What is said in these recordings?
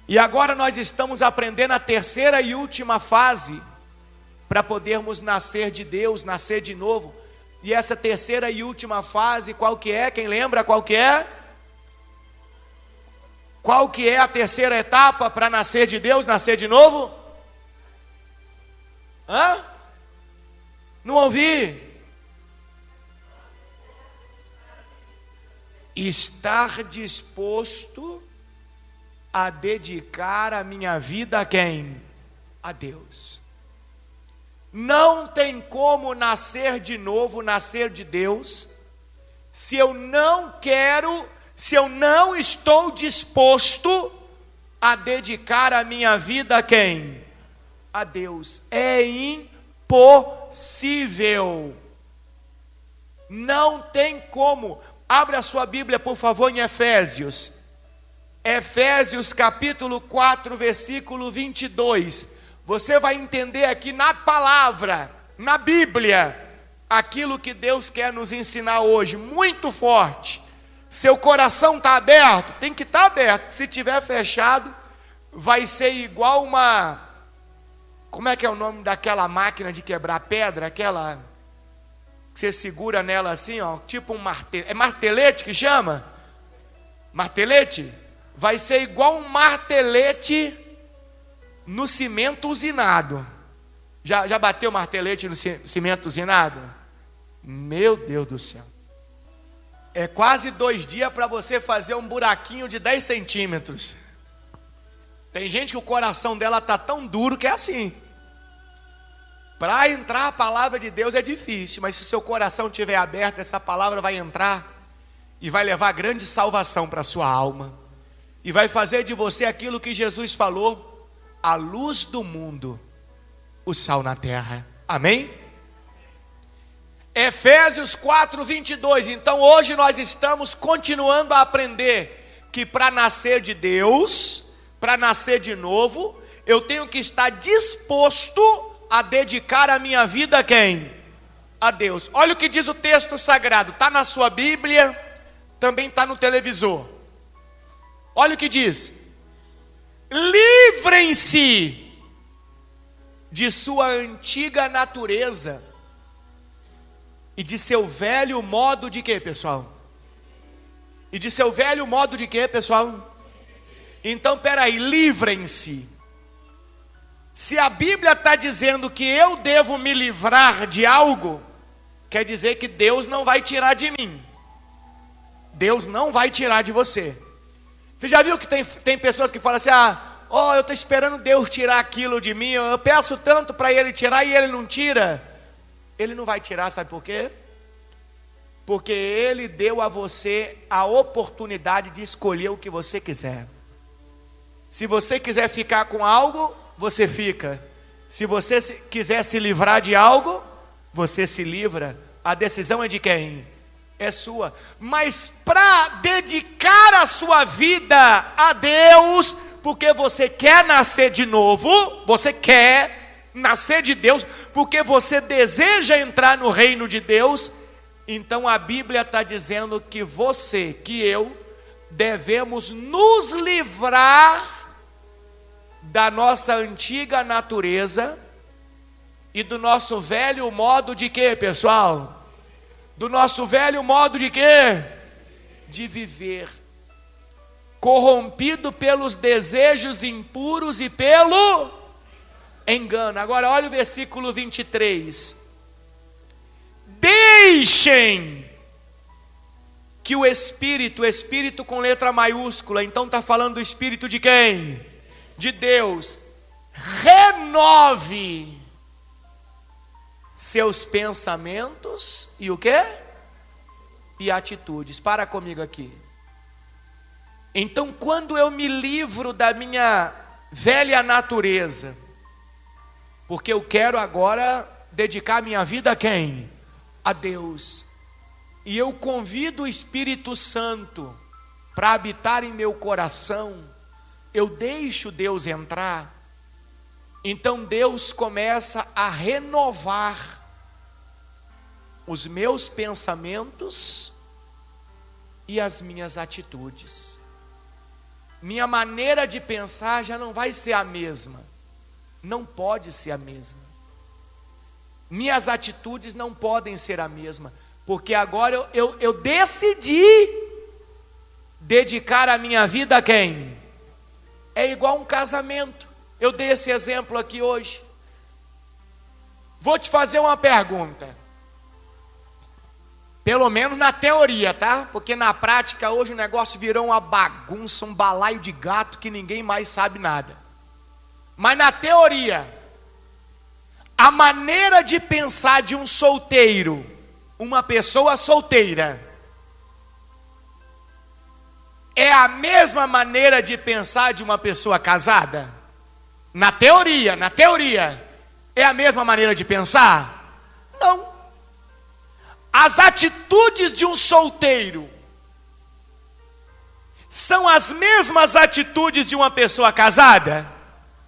E agora nós estamos aprendendo a terceira e última fase para podermos nascer de Deus, nascer de novo. E essa terceira e última fase, qual que é? Quem lembra qual que é? Qual que é a terceira etapa para nascer de Deus, nascer de novo? Hã? Não ouvi. Estar disposto a dedicar a minha vida a quem? A Deus. Não tem como nascer de novo, nascer de Deus, se eu não quero, se eu não estou disposto a dedicar a minha vida a quem? A Deus. É impossível. Não tem como. Abra a sua Bíblia, por favor, em Efésios. Efésios capítulo 4, versículo 22. Você vai entender aqui na palavra, na Bíblia, aquilo que Deus quer nos ensinar hoje, muito forte. Seu coração está aberto? Tem que estar aberto. Se estiver fechado, vai ser igual uma... Como é que é o nome daquela máquina de quebrar pedra? Aquela que você segura nela assim, ó, tipo um martelete. É martelete que chama? Martelete? Vai ser igual um martelete no cimento usinado. Já bateu martelete no cimento usinado? Meu Deus do céu. É quase 2 dias para você fazer um buraquinho de 10 centímetros. Tem gente que o coração dela está tão duro que é assim. Para entrar a palavra de Deus é difícil, mas se o seu coração estiver aberto, essa palavra vai entrar e vai levar grande salvação para a sua alma. E vai fazer de você aquilo que Jesus falou: a luz do mundo, o sal na terra. Amém? Efésios 4, 22. Então hoje nós estamos continuando a aprender que para nascer de Deus, para nascer de novo, eu tenho que estar disposto a dedicar a minha vida a quem? A Deus. Olha o que diz o texto sagrado. Está na sua Bíblia, também está no televisor. Olha o que diz: livrem-se de sua antiga natureza e de seu velho modo de quê, pessoal? E de seu velho modo de quê, pessoal? Então, peraí, livrem-se. Se a Bíblia está dizendo que eu devo me livrar de algo, quer dizer que Deus não vai tirar de mim. Deus não vai tirar de você. Você já viu que tem pessoas que falam assim: eu estou esperando Deus tirar aquilo de mim, eu peço tanto para Ele tirar e Ele não tira? Ele não vai tirar, sabe por quê? Porque Ele deu a você a oportunidade de escolher o que você quiser. Se você quiser ficar com algo, você fica. Se você quiser se livrar de algo, você se livra. A decisão é de quem? É sua. Mas para dedicar a sua vida a Deus, porque você quer nascer de novo, você quer nascer de Deus, porque você deseja entrar no reino de Deus, então a Bíblia está dizendo que você, que eu, devemos nos livrar da nossa antiga natureza e do nosso velho modo de quê, pessoal? Do nosso velho modo de quê? De viver, corrompido pelos desejos impuros e pelo engano. Agora olha o versículo 23. Deixem que o Espírito com letra maiúscula, então está falando do Espírito de quem? De Deus, renove seus pensamentos e o quê? E atitudes. Para comigo aqui. Então, quando eu me livro da minha velha natureza, porque eu quero agora dedicar minha vida a quem? A Deus. E eu convido o Espírito Santo para habitar em meu coração, eu deixo Deus entrar, então Deus começa a renovar os meus pensamentos e as minhas atitudes. minha maneira de pensar já não vai ser a mesma. Não pode ser a mesma. Minhas atitudes não podem ser a mesma, porque agora eu decidi dedicar a minha vida a quem? É igual um casamento. Eu dei esse exemplo aqui hoje. Vou te fazer uma pergunta. Pelo menos na teoria, tá? Porque na prática hoje o negócio virou uma bagunça, um balaio de gato que ninguém mais sabe nada. Mas na teoria, a maneira de pensar de um solteiro, uma pessoa solteira, é a mesma maneira de pensar de uma pessoa casada? Na teoria, é a mesma maneira de pensar? Não. As atitudes de um solteiro são as mesmas atitudes de uma pessoa casada?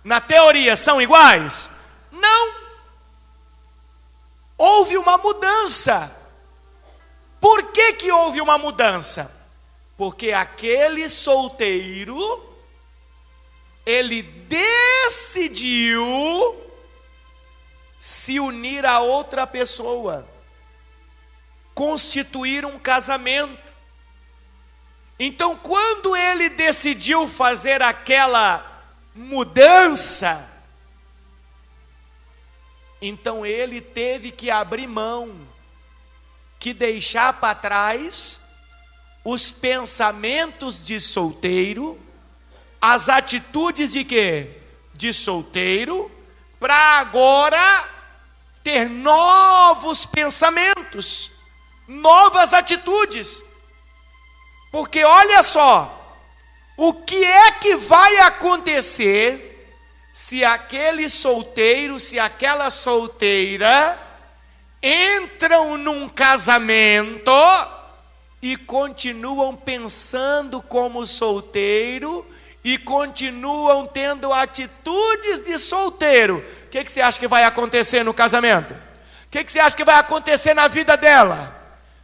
Na teoria, são iguais? Não. Houve uma mudança. Por que que houve uma mudança? Porque aquele solteiro, ele decidiu se unir a outra pessoa, constituir um casamento. Então, quando ele decidiu fazer aquela mudança, então ele teve que abrir mão, que deixar para trás os pensamentos de solteiro, as atitudes de quê? De solteiro, para agora ter novos pensamentos, novas atitudes. Porque olha só, o que é que vai acontecer se aquele solteiro, se aquela solteira entram num casamento e continuam pensando como solteiro e continuam tendo atitudes de solteiro? O que você acha que vai acontecer no casamento? O que você acha que vai acontecer na vida dela?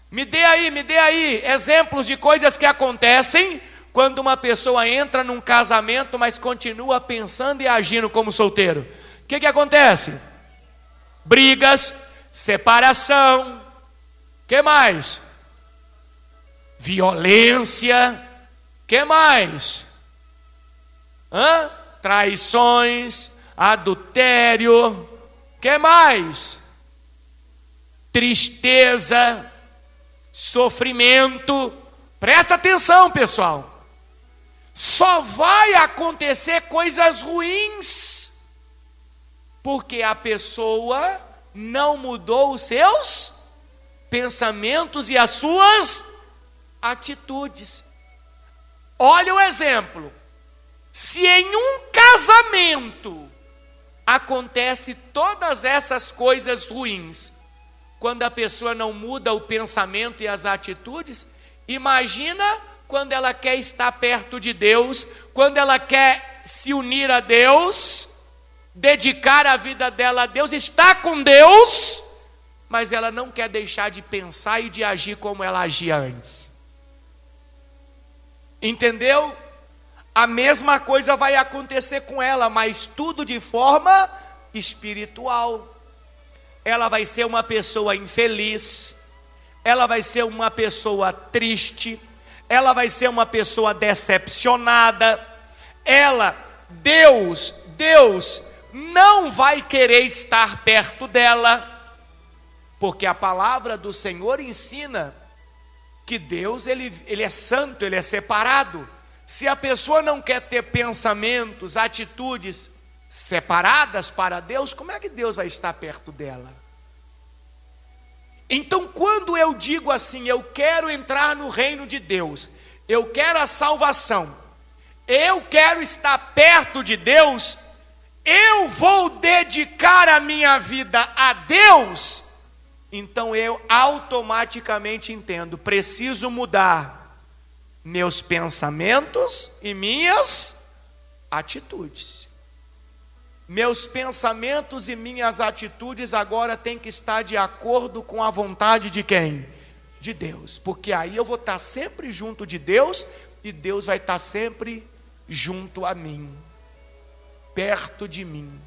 Me dê aí exemplos de coisas que acontecem quando uma pessoa entra num casamento, mas continua pensando e agindo como solteiro. O que acontece? Brigas, separação, que mais? Violência, que mais? Traições, adultério, que mais? Tristeza, sofrimento. Presta atenção, pessoal. Só vai acontecer coisas ruins porque a pessoa não mudou os seus pensamentos e as suas atitudes. Olha o exemplo. Se em um casamento acontece todas essas coisas ruins, quando a pessoa não muda o pensamento e as atitudes, imagina quando ela quer estar perto de Deus, quando ela quer se unir a Deus, dedicar a vida dela a Deus, estar com Deus, mas ela não quer deixar de pensar e de agir como ela agia antes. Entendeu? A mesma coisa vai acontecer com ela, mas tudo de forma espiritual. Ela vai ser uma pessoa infeliz, ela vai ser uma pessoa triste, ela vai ser uma pessoa decepcionada. Deus não vai querer estar perto dela, porque a palavra do Senhor ensina que Deus ele é santo, ele é separado. Se a pessoa não quer ter pensamentos, atitudes separadas para Deus, como é que Deus vai estar perto dela? Então, quando eu digo assim, eu quero entrar no reino de Deus, eu quero a salvação, eu quero estar perto de Deus, eu vou dedicar a minha vida a Deus, então eu automaticamente entendo, preciso mudar meus pensamentos e minhas atitudes. Meus pensamentos e minhas atitudes agora têm que estar de acordo com a vontade de quem? De Deus. Porque aí eu vou estar sempre junto de Deus e Deus vai estar sempre junto a mim, perto de mim.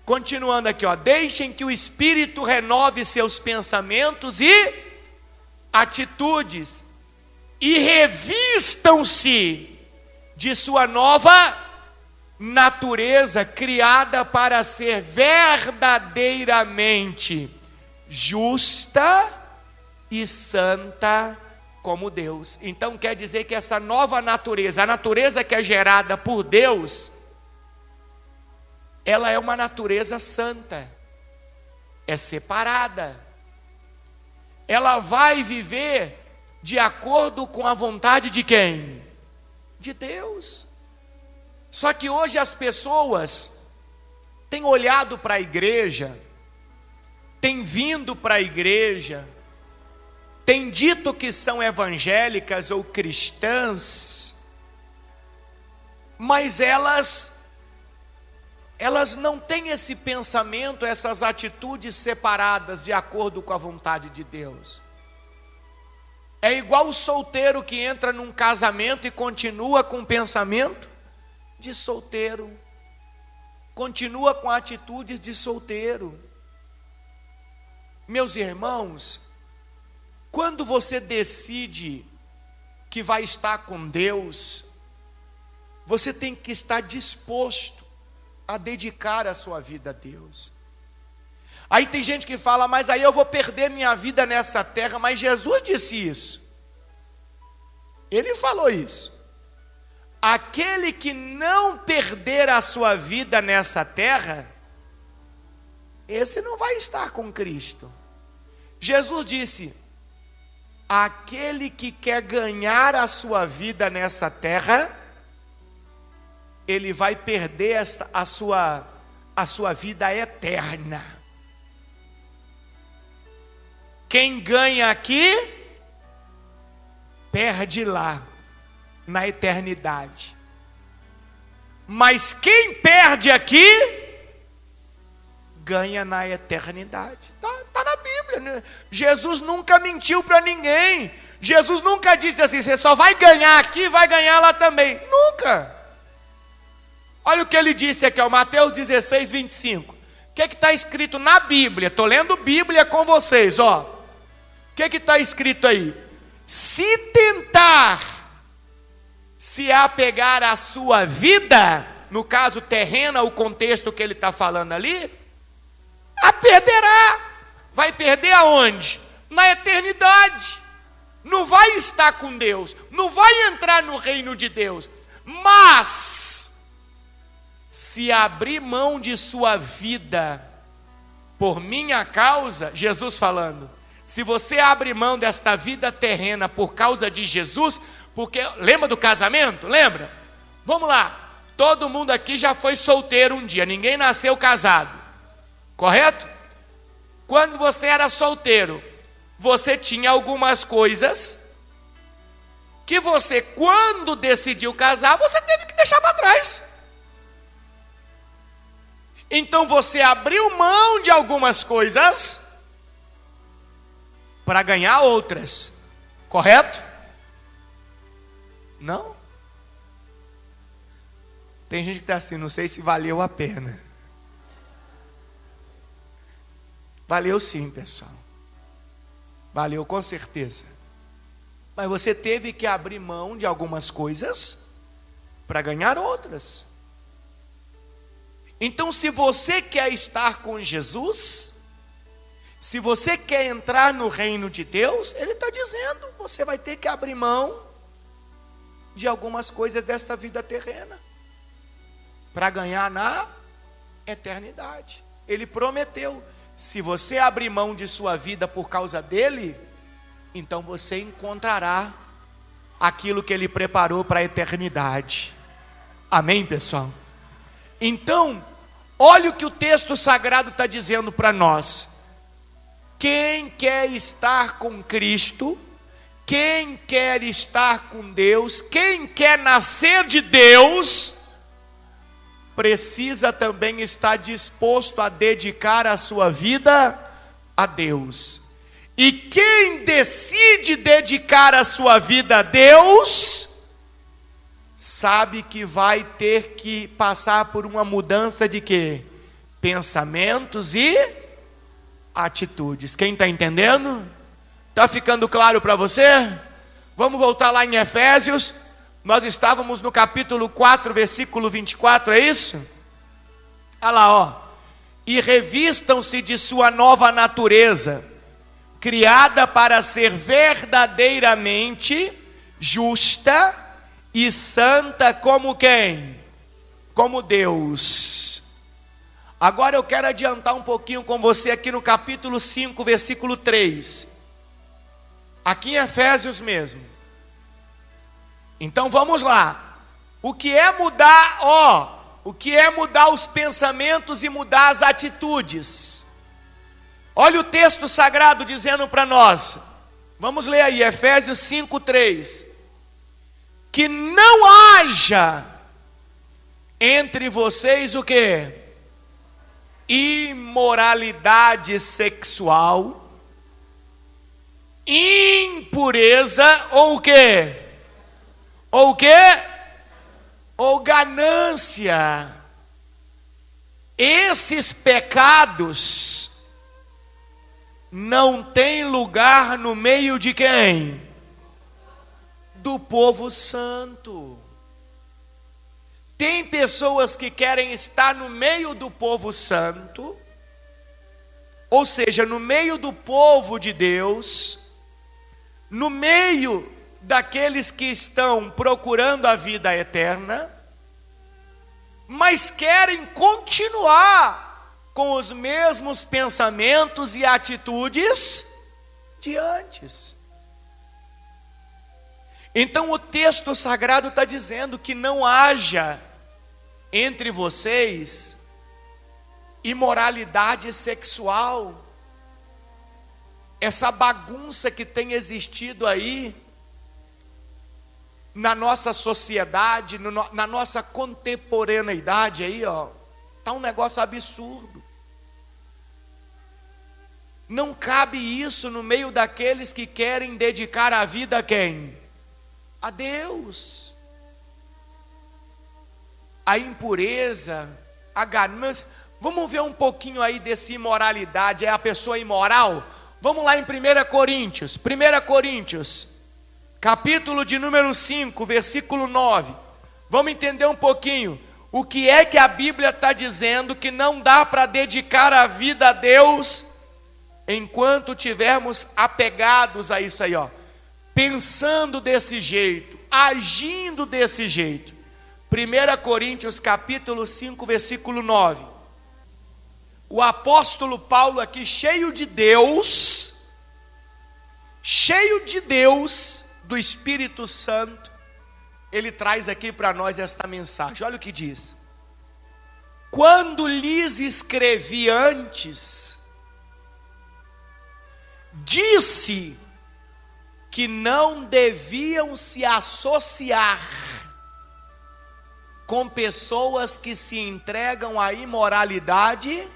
Continuando aqui, ó, deixem que o Espírito renove seus pensamentos e atitudes, e revistam-se de sua nova natureza, criada para ser verdadeiramente justa e santa como Deus. Então quer dizer que essa nova natureza, a natureza que é gerada por Deus, ela é uma natureza santa, é separada, ela vai viver de acordo com a vontade de quem? De Deus. Só que hoje as pessoas têm olhado para a igreja, têm vindo para a igreja, têm dito que são evangélicas ou cristãs, mas elas não têm esse pensamento, essas atitudes separadas de acordo com a vontade de Deus. É igual o solteiro que entra num casamento e continua com o pensamento de solteiro, continua com atitudes de solteiro. Meus irmãos, quando você decide que vai estar com Deus, você tem que estar disposto a dedicar a sua vida a Deus. Aí tem gente que fala, mas aí eu vou perder minha vida nessa terra. Mas Jesus disse isso. Ele falou isso. Aquele que não perder a sua vida nessa terra, esse não vai estar com Cristo. Jesus disse, aquele que quer ganhar a sua vida nessa terra, ele vai perder a sua vida eterna. Quem ganha aqui, perde lá, na eternidade. Mas quem perde aqui, ganha na eternidade. Está na Bíblia, né? Jesus nunca mentiu para ninguém. Jesus nunca disse assim, você só vai ganhar aqui, vai ganhar lá também. Nunca. Olha o que ele disse aqui, ó, Mateus 16, 25. O que está escrito na Bíblia? Estou lendo Bíblia com vocês, ó. O que está escrito aí? Se tentar se apegar à sua vida, no caso terrena, o contexto que ele está falando ali, a perderá. Vai perder aonde? Na eternidade. Não vai estar com Deus, não vai entrar no reino de Deus. Mas se abrir mão de sua vida por minha causa, Jesus falando, se você abre mão desta vida terrena por causa de Jesus, porque lembra do casamento? Lembra? Vamos lá, todo mundo aqui já foi solteiro um dia, ninguém nasceu casado, correto? Quando você era solteiro, você tinha algumas coisas que você, quando decidiu casar, você teve que deixar para trás. Então você abriu mão de algumas coisas para ganhar outras, correto? Não? Tem gente que está assim, não sei se valeu a pena. Valeu sim, pessoal. Valeu com certeza. Mas você teve que abrir mão de algumas coisas para ganhar outras. Então, se você quer estar com Jesus, se você quer entrar no reino de Deus, Ele está dizendo, você vai ter que abrir mão de algumas coisas desta vida terrena, para ganhar na eternidade. Ele prometeu, se você abrir mão de sua vida por causa dele, então você encontrará aquilo que Ele preparou para a eternidade. Amém, pessoal? Então, olha o que o texto sagrado está dizendo para nós. Quem quer estar com Cristo, quem quer estar com Deus, quem quer nascer de Deus, precisa também estar disposto a dedicar a sua vida a Deus. E quem decide dedicar a sua vida a Deus, sabe que vai ter que passar por uma mudança de quê? Pensamentos e atitudes. Quem está entendendo? Está ficando claro para você? Vamos voltar lá em Efésios. Nós estávamos no capítulo 4, versículo 24, é isso? Olha lá, ó. E revistam-se de sua nova natureza, criada para ser verdadeiramente justa e santa como quem? Como Deus. Agora eu quero adiantar um pouquinho com você aqui no capítulo 5, versículo 3. Aqui em Efésios mesmo. Então vamos lá. O que é mudar, o que é mudar os pensamentos e mudar as atitudes? Olha o texto sagrado dizendo para nós. Vamos ler aí, Efésios 5:3. Que não haja entre vocês o quê? Imoralidade sexual, impureza ou o quê? Ou o quê? Ou ganância. Esses pecados não têm lugar no meio de quem? Do povo santo. Tem pessoas que querem estar no meio do povo santo, ou seja, no meio do povo de Deus, no meio daqueles que estão procurando a vida eterna, mas querem continuar com os mesmos pensamentos e atitudes de antes. Então o texto sagrado está dizendo que não haja entre vocês imoralidade sexual, essa bagunça que tem existido aí na nossa sociedade, na nossa contemporaneidade aí, tá um negócio absurdo. Não cabe isso no meio daqueles que querem dedicar a vida a quem? A Deus. A impureza, a ganância. Vamos ver um pouquinho aí desse imoralidade, é a pessoa imoral? Vamos lá em 1 Coríntios, capítulo de número 5, versículo 9. Vamos entender um pouquinho o que é que a Bíblia está dizendo que não dá para dedicar a vida a Deus enquanto tivermos apegados a isso aí, pensando desse jeito, agindo desse jeito. 1 Coríntios capítulo 5, versículo 9. O apóstolo Paulo aqui, cheio de Deus, do Espírito Santo, ele traz aqui para nós esta mensagem. Olha o que diz: quando lhes escrevi antes, disse que não deviam se associar com pessoas que se entregam à imoralidade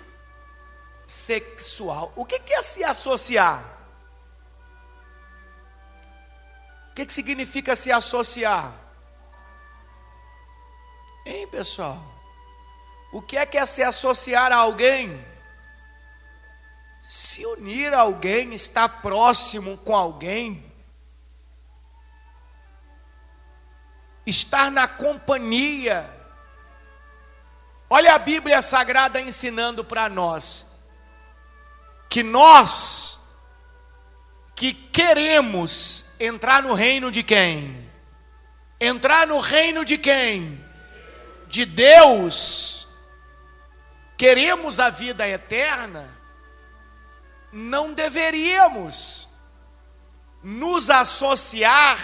sexual. O que é se associar? O que significa se associar? Hein, pessoal? O que é se associar a alguém? Se unir a alguém, estar próximo com alguém, estar na companhia. Olha a Bíblia Sagrada ensinando para nós que nós que queremos entrar no reino de quem? Entrar no reino de quem? De Deus. Queremos a vida eterna. Não deveríamos nos associar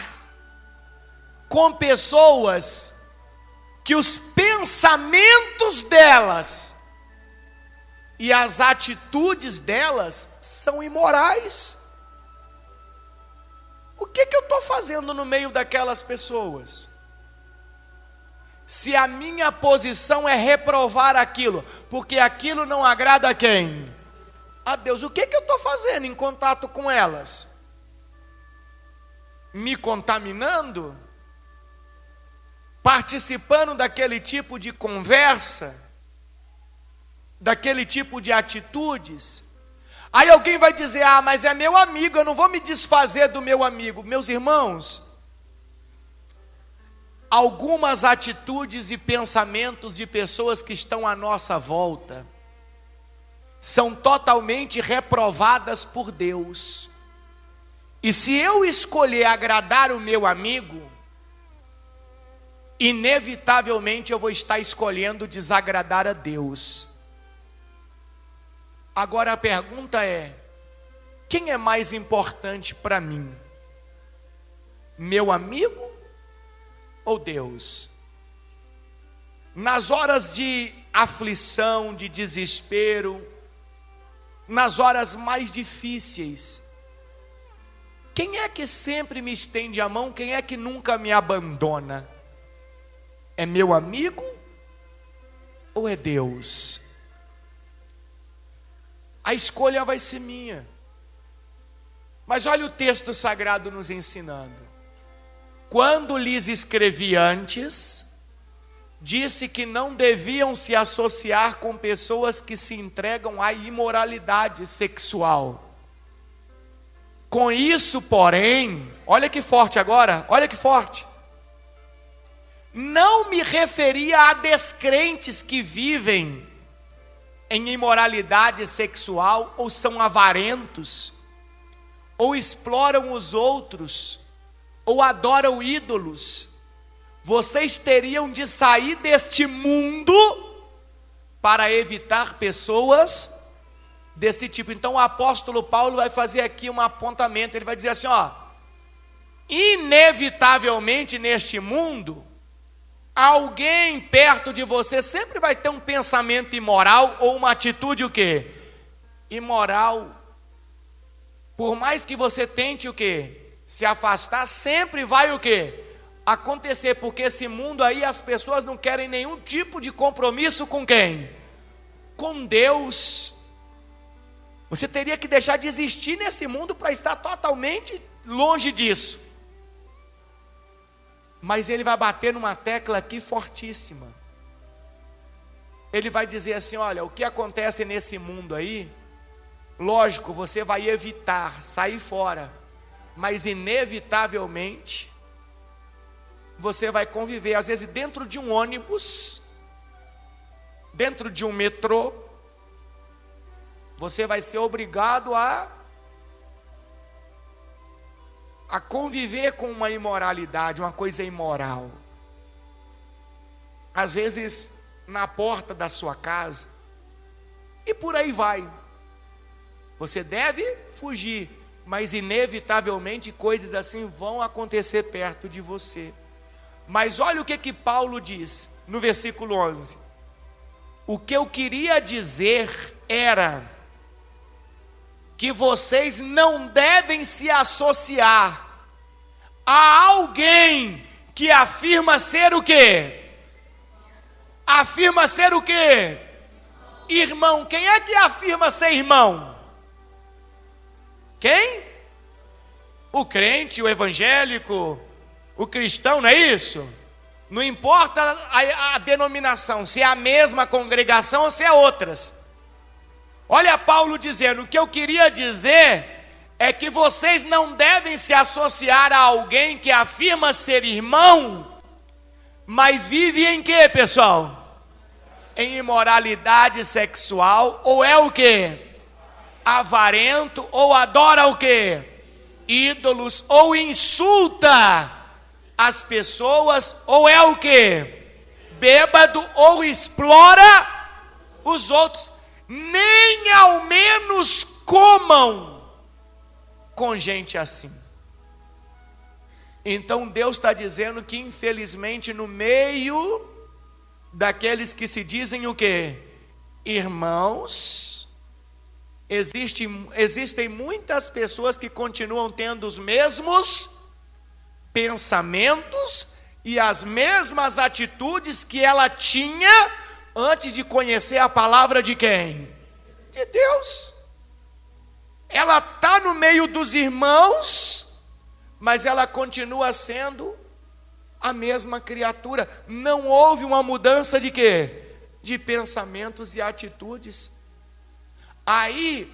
com pessoas que os pensamentos delas e as atitudes delas são imorais. O que eu estou fazendo no meio daquelas pessoas? Se a minha posição é reprovar aquilo, porque aquilo não agrada a quem? A Deus. O que eu estou fazendo em contato com elas? Me contaminando? participando daquele tipo de conversa, daquele tipo de atitudes. Aí alguém vai dizer: ah, mas é meu amigo, eu não vou me desfazer do meu amigo. Meus irmãos, algumas atitudes e pensamentos de pessoas que estão à nossa volta são totalmente reprovadas por Deus. E se eu escolher agradar o meu amigo, inevitavelmente eu vou estar escolhendo desagradar a Deus. Agora a pergunta é: quem é mais importante para mim? Meu amigo ou Deus? Nas horas de aflição, de desespero, nas horas mais difíceis, quem é que sempre me estende a mão? Quem é que nunca me abandona? É meu amigo ou é Deus? A escolha vai ser minha. Mas olha o texto sagrado nos ensinando. Quando lhes escrevi antes, disse que não deviam se associar com pessoas que se entregam à imoralidade sexual. Com isso, porém, olha que forte agora, olha que forte. Não me referia a descrentes que vivem em imoralidade sexual, ou são avarentos, ou exploram os outros, ou adoram ídolos. Vocês teriam de sair deste mundo para evitar pessoas desse tipo. Então o apóstolo Paulo vai fazer aqui um apontamento. Ele vai dizer assim, ó: inevitavelmente neste mundo, alguém perto de você sempre vai ter um pensamento imoral ou uma atitude o quê? Imoral. Por mais que você tente o quê? Se afastar, sempre vai o quê? Acontecer, porque esse mundo aí as pessoas não querem nenhum tipo de compromisso com quem? Com Deus. Você teria que deixar de existir nesse mundo para estar totalmente longe disso. Mas ele vai bater numa tecla aqui fortíssima. Ele vai dizer assim: olha, o que acontece nesse mundo aí, lógico, você vai evitar sair fora, mas inevitavelmente você vai conviver, às vezes dentro de um ônibus, dentro de um metrô, você vai ser obrigado a conviver com uma imoralidade, uma coisa imoral. Às vezes na porta da sua casa, e por aí vai. Você deve fugir, mas inevitavelmente coisas assim vão acontecer perto de você. Mas olha o que Paulo diz no versículo 11. O que eu queria dizer era que vocês não devem se associar a alguém que afirma ser o quê? Afirma ser o quê? Irmão. Quem é que afirma ser irmão? Quem? O crente, o evangélico, o cristão, não é isso? Não importa a denominação, se é a mesma congregação ou se é outras. Olha Paulo dizendo: o que eu queria dizer é que vocês não devem se associar a alguém que afirma ser irmão, mas vive em quê, pessoal? Em imoralidade sexual, ou é o quê? Avarento, ou adora o quê? Ídolos, ou insulta as pessoas, ou é o quê? Bêbado, ou explora os outros. Nem ao menos comam com gente assim. Então Deus está dizendo que infelizmente no meio daqueles que se dizem o quê? Irmãos, existem muitas pessoas que continuam tendo os mesmos pensamentos e as mesmas atitudes que ela tinha antes de conhecer a palavra de quem? De Deus. Ela está no meio dos irmãos, mas ela continua sendo a mesma criatura. Não houve uma mudança de quê? De pensamentos e atitudes. Aí,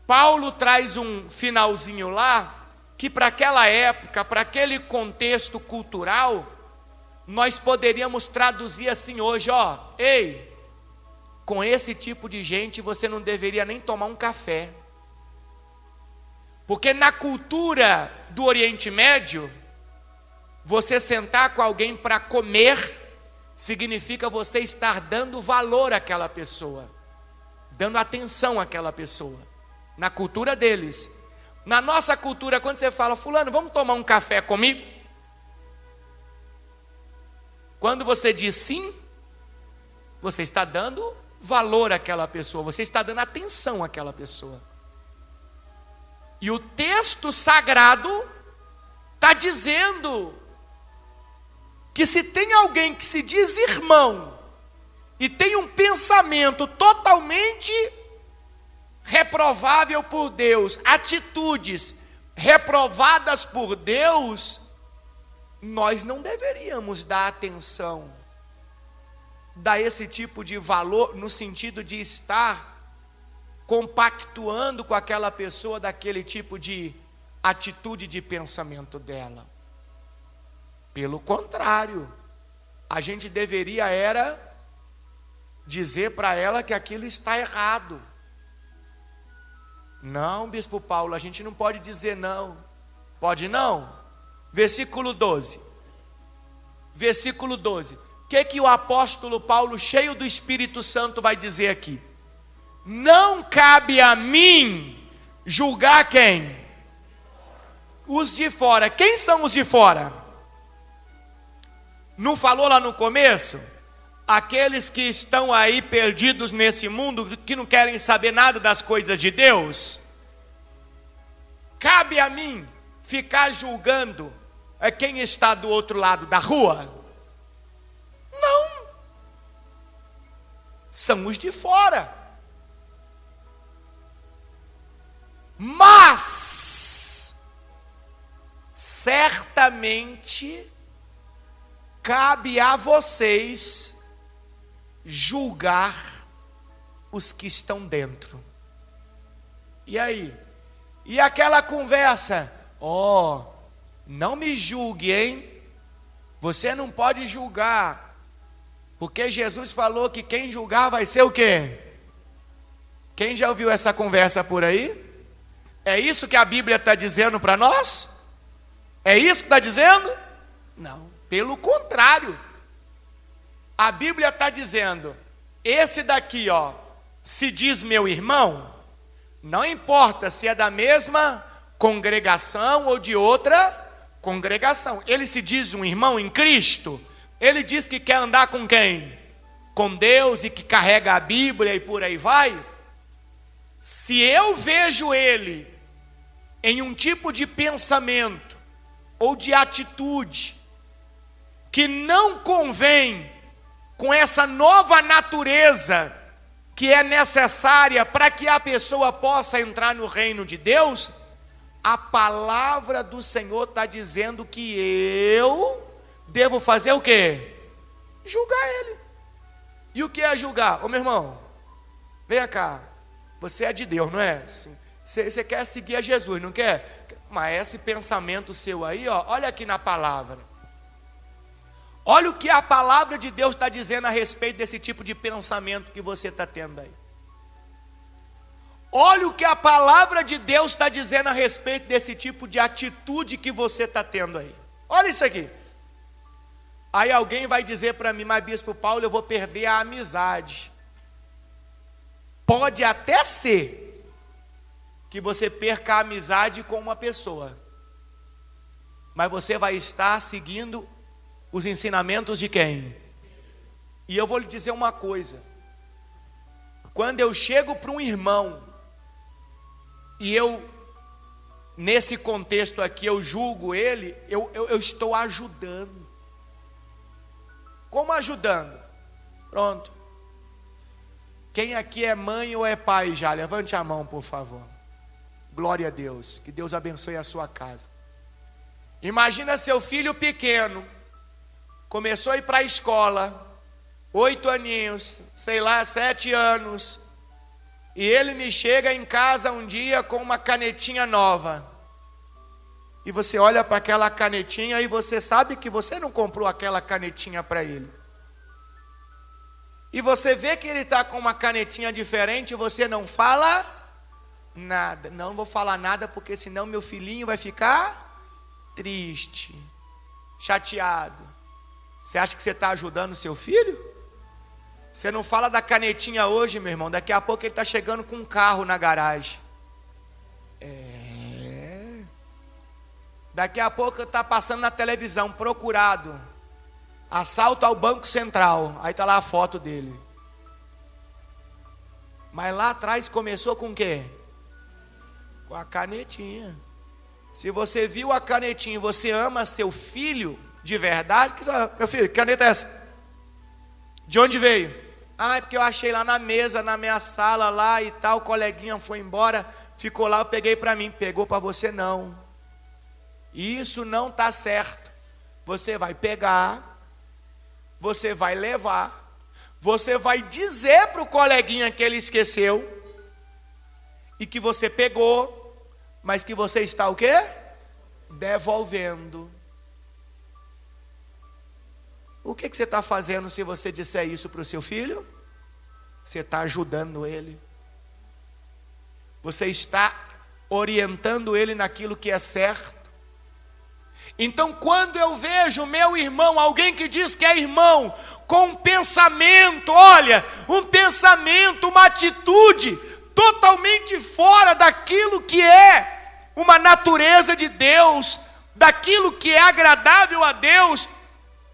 Paulo traz um finalzinho lá, que para aquela época, para aquele contexto cultural, nós poderíamos traduzir assim hoje, ó, ei, com esse tipo de gente você não deveria nem tomar um café. Porque na cultura do Oriente Médio, você sentar com alguém para comer, significa você estar dando valor àquela pessoa, dando atenção àquela pessoa, na cultura deles. Na nossa cultura, quando você fala, fulano, vamos tomar um café comigo? Quando você diz sim, você está dando valor àquela pessoa, você está dando atenção àquela pessoa. E o texto sagrado está dizendo que se tem alguém que se diz irmão e tem um pensamento totalmente reprovável por Deus, atitudes reprovadas por Deus, nós não deveríamos dar atenção, dar esse tipo de valor, no sentido de estar compactuando com aquela pessoa daquele tipo de atitude de pensamento dela. Pelo contrário, a gente deveria era dizer para ela que aquilo está errado. Não, Bispo Paulo, a gente não pode dizer não. Pode não? Versículo 12. Versículo 12. O que o apóstolo Paulo, cheio do Espírito Santo, vai dizer aqui? Não cabe a mim julgar quem? Os de fora. Quem são os de fora? Não falou lá no começo? Aqueles que estão aí perdidos nesse mundo, que não querem saber nada das coisas de Deus. Cabe a mim ficar julgando quem está do outro lado da rua? Não. São os de fora. Mas certamente cabe a vocês julgar os que estão dentro. E aí? E aquela conversa? Ó, não me julgue, hein? Você não pode julgar, porque Jesus falou que quem julgar vai ser o quê? Quem já ouviu essa conversa por aí? É isso que a Bíblia está dizendo para nós? É isso que está dizendo? Não, pelo contrário. A Bíblia está dizendo, esse daqui, ó, se diz meu irmão, não importa se é da mesma congregação ou de outra congregação. Ele se diz um irmão em Cristo, ele diz que quer andar com quem? Com Deus e que carrega a Bíblia e por aí vai. Se eu vejo ele em um tipo de pensamento ou de atitude que não convém com essa nova natureza que é necessária para que a pessoa possa entrar no reino de Deus, a palavra do Senhor está dizendo que eu devo fazer o quê? Julgar ele. E o que é julgar? Ô meu irmão, venha cá, você é de Deus, não é? Você quer seguir a Jesus, não quer? Mas esse pensamento seu aí, ó, olha aqui na palavra. Olha o que a palavra de Deus está dizendo a respeito desse tipo de pensamento que você está tendo aí. Olha o que a palavra de Deus está dizendo a respeito desse tipo de atitude que você está tendo aí. Olha isso aqui. Aí alguém vai dizer para mim, mas Bispo Paulo, eu vou perder a amizade. Pode até ser que você perca a amizade com uma pessoa, mas você vai estar seguindo os ensinamentos de quem? E eu vou lhe dizer uma coisa. Quando eu chego para um irmão e eu, nesse contexto aqui, eu julgo ele, eu estou ajudando. Como ajudando? Pronto. Quem aqui é mãe ou é pai já? Levante a mão, por favor. Glória a Deus. Que Deus abençoe a sua casa. Imagina seu filho pequeno começou a ir para a escola, 8 aninhos, sei lá, 7 anos, e ele me chega em casa um dia com uma canetinha nova. E você olha para aquela canetinha e você sabe que você não comprou aquela canetinha para ele. E você vê que ele está com uma canetinha diferente e você não fala nada. Não vou falar nada porque senão meu filhinho vai ficar triste, chateado. Você acha que você está ajudando o seu filho? Você não fala da hoje, meu irmão. Daqui a pouco ele está chegando com um carro na garagem. Daqui a pouco está passando na televisão, procurado. Assalto ao Banco Central. Aí está lá a foto dele. Mas lá atrás começou com o quê? Com a canetinha. Se você viu a canetinha e você ama seu filho de verdade, meu filho, que caneta é essa? De onde veio? Ah, é porque eu achei lá na mesa, na minha sala lá e tal, o coleguinha foi embora, ficou lá, eu peguei para mim. Pegou para você não. Isso não está certo. Você vai pegar, você vai levar, você vai dizer para o coleguinha que ele esqueceu e que você pegou, mas que você está o quê? Devolvendo. O que você está fazendo se você disser isso para o seu filho? Você está ajudando ele. Você está orientando ele naquilo que é certo. Então, quando eu vejo meu irmão, alguém que diz que é irmão, com um pensamento, olha, um pensamento, uma atitude totalmente fora daquilo que é uma natureza de Deus, daquilo que é agradável a Deus,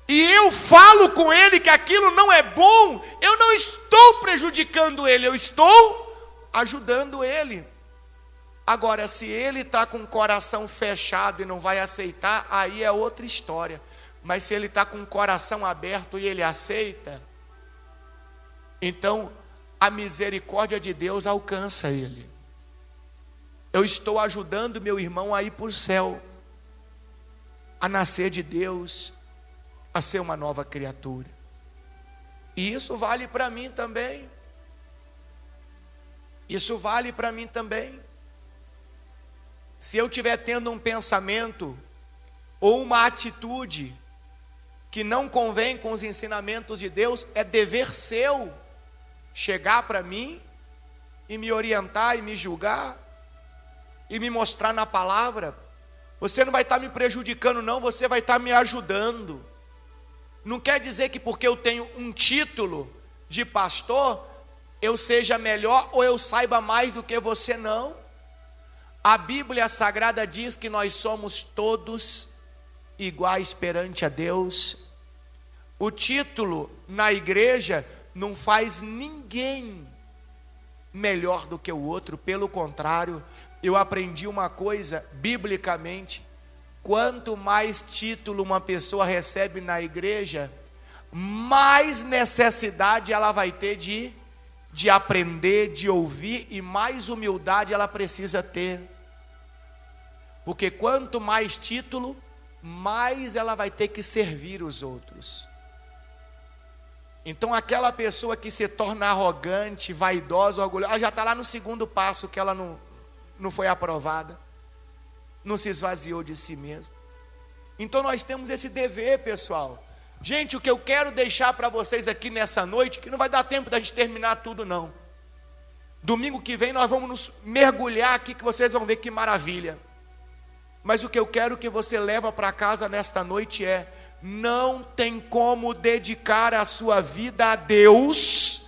e eu falo com ele que aquilo não é bom, eu não estou prejudicando ele, eu estou ajudando ele. Agora, se ele está com o coração fechado e não vai aceitar, aí é outra história. Mas se ele está com o coração aberto e ele aceita, então a misericórdia de Deus alcança ele. Eu estou ajudando meu irmão a ir para o céu, a nascer de Deus, a ser uma nova criatura. E isso vale para mim também. Isso vale para mim também. Se eu estiver tendo um pensamento ou uma atitude que não convém com os ensinamentos de Deus, é dever seu chegar para mim e me orientar e me julgar e me mostrar na palavra. Você não vai estar me prejudicando não, você vai estar me ajudando. Não quer dizer que porque eu tenho um título de pastor, eu seja melhor ou eu saiba mais do que você, não. A Bíblia Sagrada diz que nós somos todos iguais perante a Deus. O título na igreja não faz ninguém melhor do que o outro, pelo contrário, eu aprendi uma coisa biblicamente: quanto mais título uma pessoa recebe na igreja, mais necessidade ela vai ter de aprender, de ouvir, e mais humildade ela precisa ter. Porque quanto mais título, mais ela vai ter que servir os outros. Então aquela pessoa que se torna arrogante, vaidosa, orgulhosa, ela já está lá no segundo passo, que ela não foi aprovada, não se esvaziou de si mesmo. Então nós temos esse dever, pessoal. Gente, o que eu quero deixar para vocês aqui nessa noite, que não vai dar tempo da gente terminar tudo não. Domingo que vem nós vamos nos mergulhar aqui, que vocês vão ver que maravilha. Mas o que eu quero que você leva para casa nesta noite é: não tem como dedicar a sua vida a Deus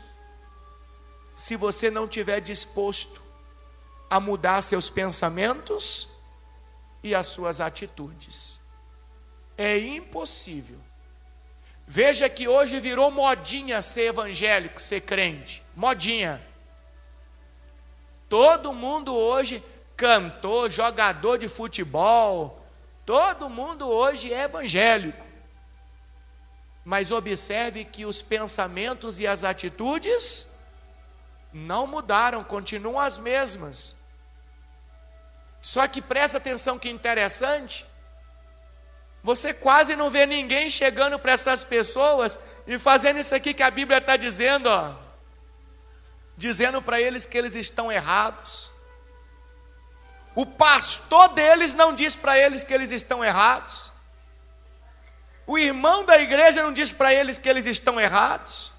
se você não estiver disposto a mudar seus pensamentos e as suas atitudes. É impossível. Veja que hoje virou modinha ser evangélico, ser crente. Modinha. Todo mundo hoje, cantor, jogador de futebol, todo mundo hoje é evangélico. Mas observe que os pensamentos e as atitudes não mudaram, continuam as mesmas. Só que presta atenção que interessante, Você quase não vê ninguém chegando para essas pessoas e fazendo isso aqui que a Bíblia está dizendo, ó. Dizendo para eles que eles estão errados. O pastor deles não diz para eles que eles estão errados. O irmão da igreja não diz para eles que eles estão errados.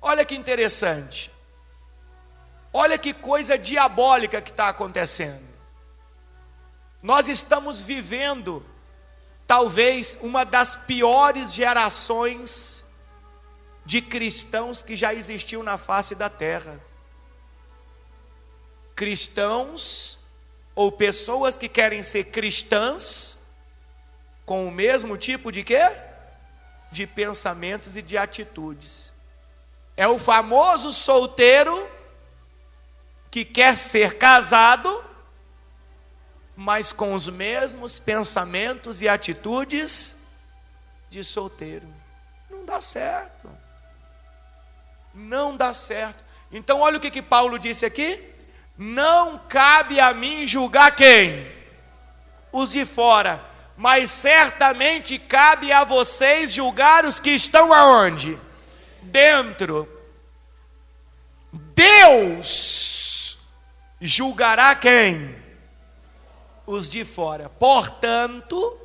Olha que interessante. Olha que coisa diabólica que está acontecendo. Nós estamos vivendo, talvez, uma das piores gerações de cristãos que já existiu na face da terra. Cristãos, ou pessoas que querem ser cristãs, com o mesmo tipo de quê? De pensamentos e de atitudes. É o famoso solteiro que quer ser casado, mas com os mesmos pensamentos e atitudes de solteiro. Não dá certo. Não dá certo. Então olha o que Paulo disse aqui. Não cabe a mim julgar quem? Os de fora. Mas certamente cabe a vocês julgar os que estão aonde? Dentro. Deus julgará quem? Os de fora. Portanto,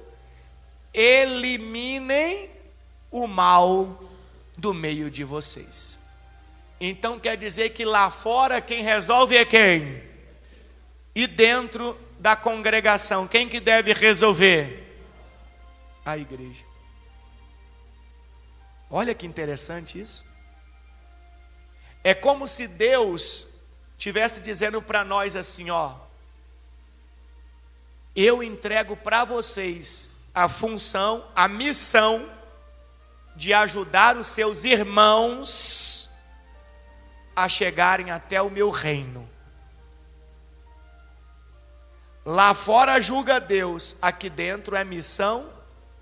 eliminem o mal do meio de vocês. Então quer dizer que lá fora quem resolve é quem? E dentro da congregação, quem que deve resolver? A igreja. Olha que interessante isso. É como se Deus estivesse dizendo para nós assim, ó: eu entrego para vocês a função, a missão de ajudar os seus irmãos a chegarem até o meu reino. Lá fora julga Deus, aqui dentro é missão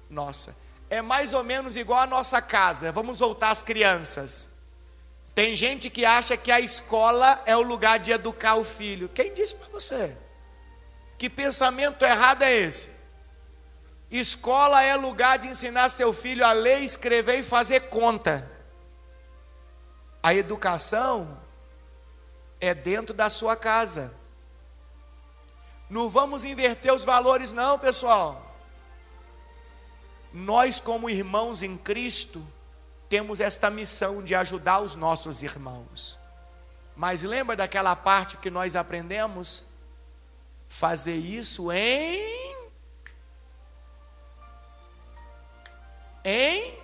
nossa. É mais ou menos igual a nossa casa. Vamos voltar às crianças. Tem gente que acha que a escola é o lugar de educar o filho. Quem disse para você? Que pensamento errado é esse? Escola é lugar de ensinar seu filho a ler, escrever e fazer conta. A educação é dentro da sua casa. Não vamos inverter os valores não, pessoal. Nós, como irmãos em Cristo, temos esta missão de ajudar os nossos irmãos. Mas lembra daquela parte que nós aprendemos? Fazer isso em tem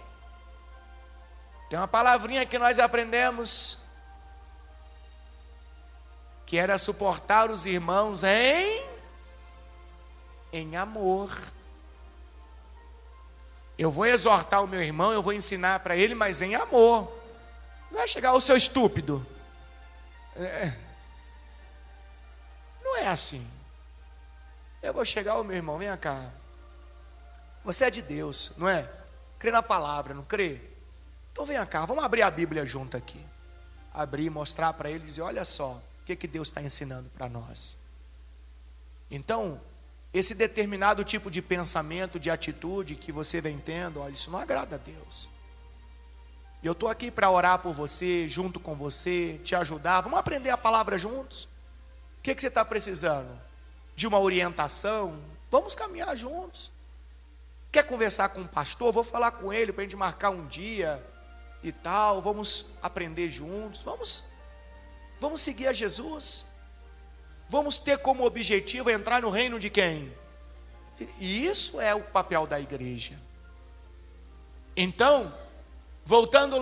uma palavrinha que nós aprendemos, que era suportar os irmãos em amor. Eu vou exortar o meu irmão, eu vou ensinar para ele, mas em amor. Não vai chegar o seu estúpido. Não é assim. Eu vou chegar ao meu irmão, vem cá. Você é de Deus, não é? Crê na palavra, não crê? Então vem cá, vamos abrir a Bíblia junto aqui. Abrir, mostrar para ele e dizer, olha só, o que Deus está ensinando para nós. Então, esse determinado tipo de pensamento, de atitude que você vem tendo, olha, isso não agrada a Deus. E eu estou aqui para orar por você, junto com você, te ajudar. Vamos aprender a palavra juntos? O que você está precisando? De uma orientação? Vamos caminhar juntos. Quer conversar com o pastor? Vou falar com ele para a gente marcar um dia e tal. Vamos aprender juntos. Vamos seguir a Jesus. Vamos ter como objetivo entrar no reino de quem? E isso é o papel da igreja. Então, voltando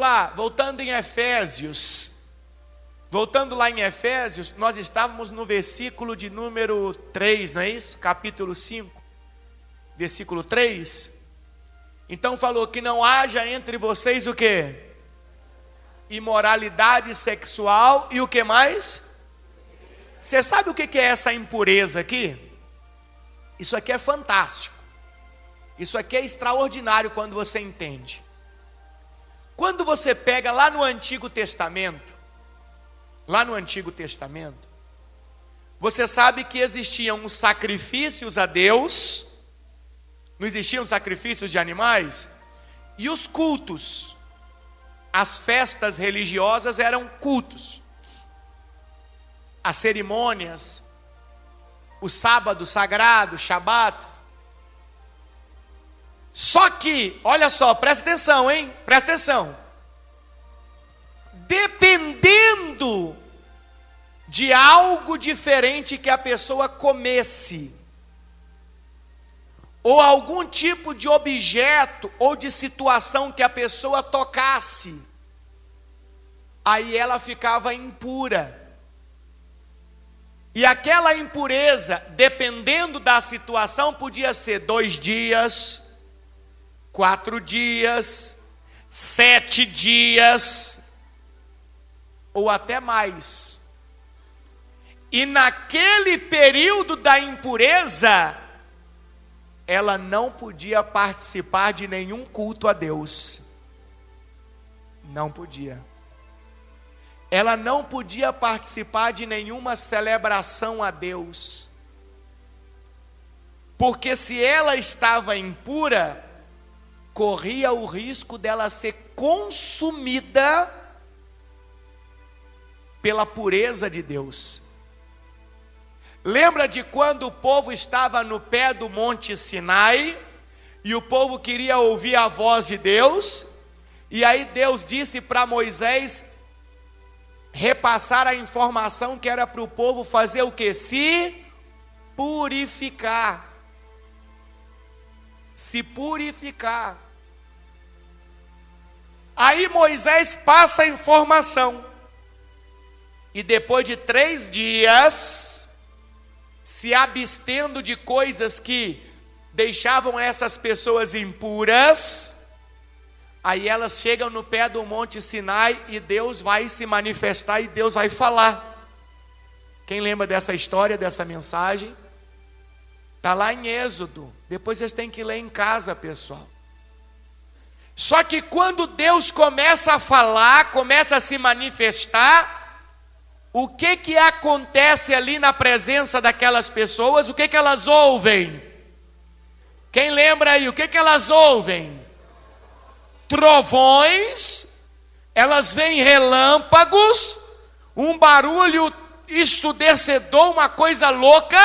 em Efésios. Voltando lá em Efésios, nós estávamos no versículo de número 3, não é isso? Capítulo 5, versículo 3. Então falou que não haja entre vocês o quê? Imoralidade sexual e o que mais? Você sabe o que é essa impureza aqui? Isso aqui é fantástico. Isso aqui é extraordinário quando você entende. Quando você pega lá no Antigo Testamento, você sabe que existiam os sacrifícios a Deus Não existiam sacrifícios de animais? E os cultos? As festas religiosas eram cultos. As cerimônias, o sábado sagrado, Shabat. Só que, olha só, presta atenção, hein? Presta atenção. Dependendo de algo diferente que a pessoa comesse, ou algum tipo de objeto ou de situação que a pessoa tocasse, aí ela ficava impura. E aquela impureza, dependendo da situação, podia ser 2 dias, 4 dias, 7 dias, ou até mais. E naquele período da impureza, ela não podia participar de nenhum culto a Deus. Não podia. Ela não podia participar de nenhuma celebração a Deus. Porque se ela estava impura, corria o risco dela ser consumida pela pureza de Deus. Lembra de quando o povo estava no pé do Monte Sinai, e o povo queria ouvir a voz de Deus, e aí Deus disse para Moisés repassar a informação que era para o povo fazer o que? Se purificar. Se purificar. Aí Moisés passa a informação, e depois de 3 dias, se abstendo de coisas que deixavam essas pessoas impuras, aí elas chegam no pé do Monte Sinai e Deus vai se manifestar e Deus vai falar. Quem lembra dessa história, dessa mensagem? Está lá em Êxodo. Depois vocês têm que ler em casa, pessoal. Só que quando Deus começa a falar, começa a se manifestar, o que acontece ali na presença daquelas pessoas? O que elas ouvem? Quem lembra aí? O que elas ouvem? Trovões, elas veem relâmpagos, um barulho ensurdecedor, uma coisa louca.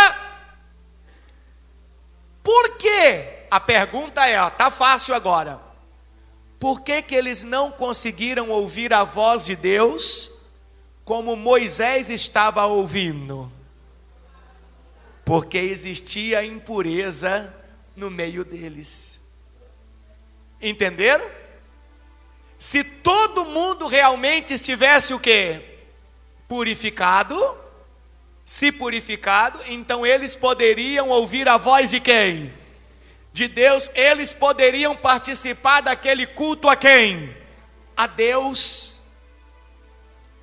Por quê? A pergunta é, tá fácil agora. Por que eles não conseguiram ouvir a voz de Deus como Moisés estava ouvindo? Porque existia impureza no meio deles. Entenderam? Se todo mundo realmente estivesse o quê? Purificado, se purificado, então eles poderiam ouvir a voz de quem? De Deus. Eles poderiam participar daquele culto a quem? A Deus.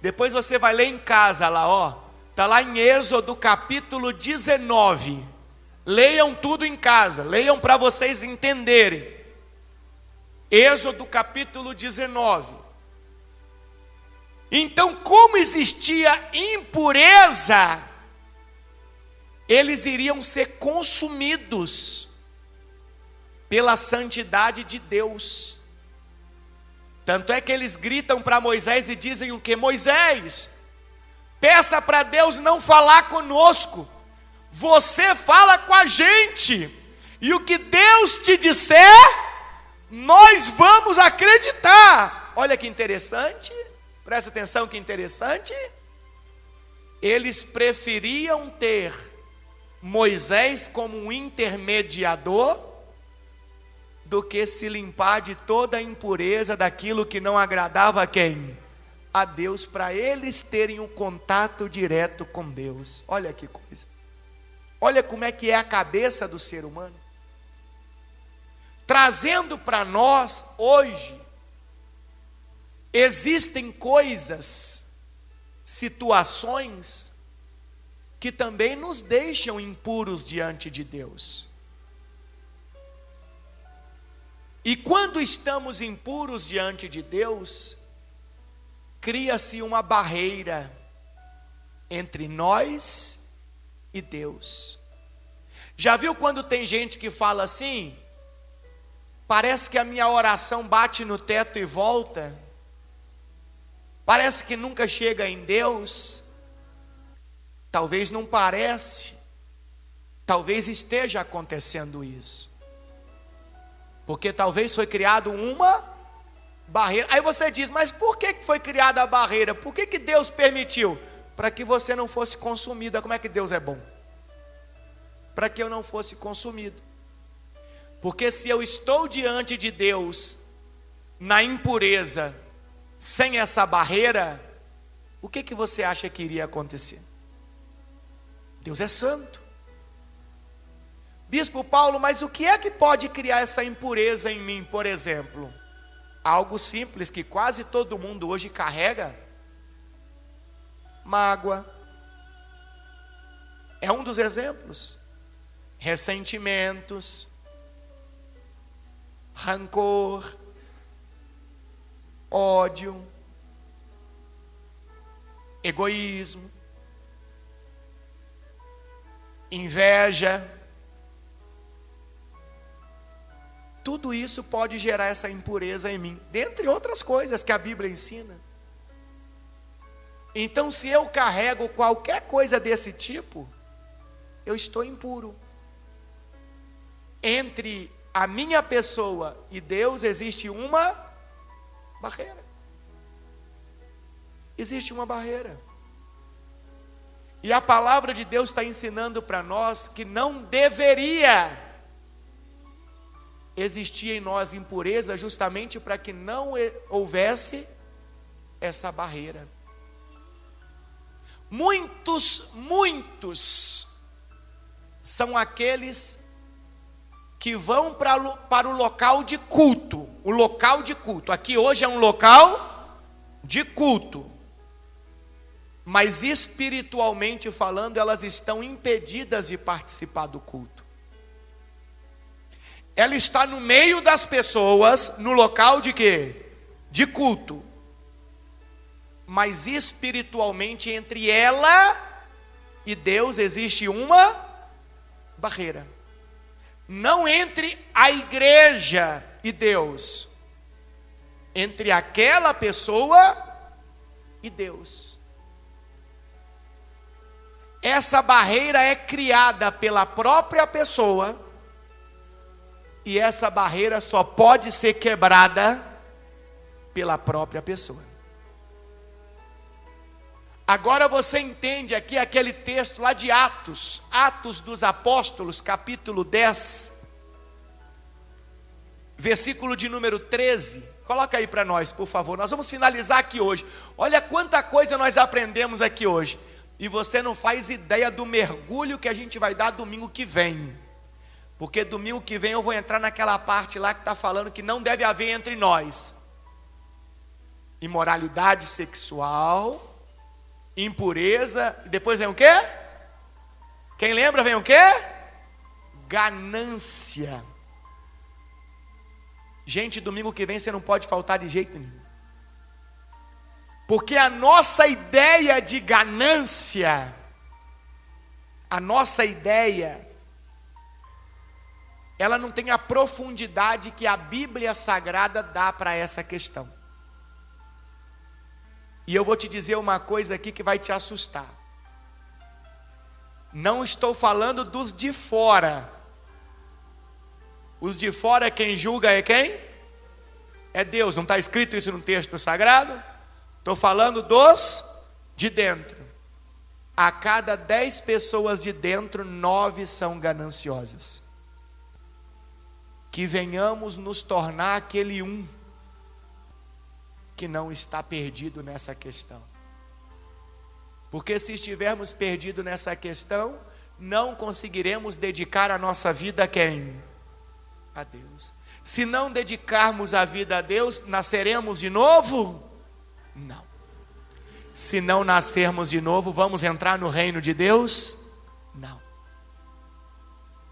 Depois você vai ler em casa lá, ó. Está lá em Êxodo capítulo 19. Leiam tudo em casa, leiam para vocês entenderem. Êxodo capítulo 19. Então, como existia impureza, eles iriam ser consumidos pela santidade de Deus. Tanto é que eles gritam para Moisés e dizem o que? Moisés, peça para Deus não falar conosco, você fala com a gente, e o que Deus te disser, nós vamos acreditar. Olha que interessante, presta atenção que interessante. Eles preferiam ter Moisés como um intermediador do que se limpar de toda a impureza daquilo que não agradava a quem? A Deus, para eles terem um contato direto com Deus. Olha que coisa. Olha como é que é a cabeça do ser humano. Trazendo para nós hoje, existem coisas, situações, que também nos deixam impuros diante de Deus. E quando estamos impuros diante de Deus, cria-se uma barreira entre nós e Deus. Já viu quando tem gente que fala assim? Parece que a minha oração bate no teto e volta. Parece que nunca chega em Deus. Talvez não parece. Talvez esteja acontecendo isso. Porque talvez foi criado uma barreira. Aí você diz, mas por que foi criada a barreira? Por que Deus permitiu? Para que você não fosse consumido. Como é que Deus é bom? Para que eu não fosse consumido. Porque se eu estou diante de Deus na impureza, sem essa barreira, o que você acha que iria acontecer? Deus é santo. Bispo Paulo, mas o que é que pode criar essa impureza em mim, por exemplo? Algo simples que quase todo mundo hoje carrega. Mágoa. É um dos exemplos. Ressentimentos. Rancor. Ódio. Egoísmo. Inveja. Tudo isso pode gerar essa impureza em mim, dentre outras coisas que a Bíblia ensina. Então, se eu carrego qualquer coisa desse tipo, eu estou impuro. Entre a minha pessoa e Deus existe uma barreira. Existe uma barreira. E a palavra de Deus está ensinando para nós que não deveria existir em nós impureza, justamente para que não houvesse essa barreira. Muitos são aqueles que vão para o local de culto. O local de culto. Aqui hoje é um local de culto. Mas espiritualmente falando, elas estão impedidas de participar do culto. Ela está no meio das pessoas, no local de quê? De culto. Mas espiritualmente entre ela e Deus existe uma barreira. Não entre a igreja e Deus. Entre aquela pessoa e Deus. Essa barreira é criada pela própria pessoa. E essa barreira só pode ser quebrada pela própria pessoa. Agora você entende aqui aquele texto lá de Atos, Atos dos Apóstolos, capítulo 10, versículo de número 13. Coloca aí para nós, por favor. Nós vamos finalizar aqui hoje. Olha quanta coisa nós aprendemos aqui hoje. E você não faz ideia do mergulho que a gente vai dar domingo que vem. Porque domingo que vem eu vou entrar naquela parte lá que está falando que não deve haver entre nós imoralidade sexual, impureza, e depois vem o quê? Quem lembra vem o quê? Ganância. Gente, domingo que vem você não pode faltar de jeito nenhum. Porque a nossa ideia de ganância, a nossa ideia, ela não tem a profundidade que a Bíblia Sagrada dá para essa questão. E eu vou te dizer uma coisa aqui que vai te assustar. Não estou falando dos de fora. Os de fora quem julga é quem? É Deus. Não está escrito isso no texto sagrado? Estou falando dos de dentro. A cada 10 pessoas de dentro, 9 são gananciosas. Que venhamos nos tornar aquele um que não está perdido nessa questão. Porque se estivermos perdidos nessa questão, não conseguiremos dedicar a nossa vida a quem? A Deus. Se não dedicarmos a vida a Deus, nasceremos de novo? Não. Se não nascermos de novo, vamos entrar no reino de Deus? Não.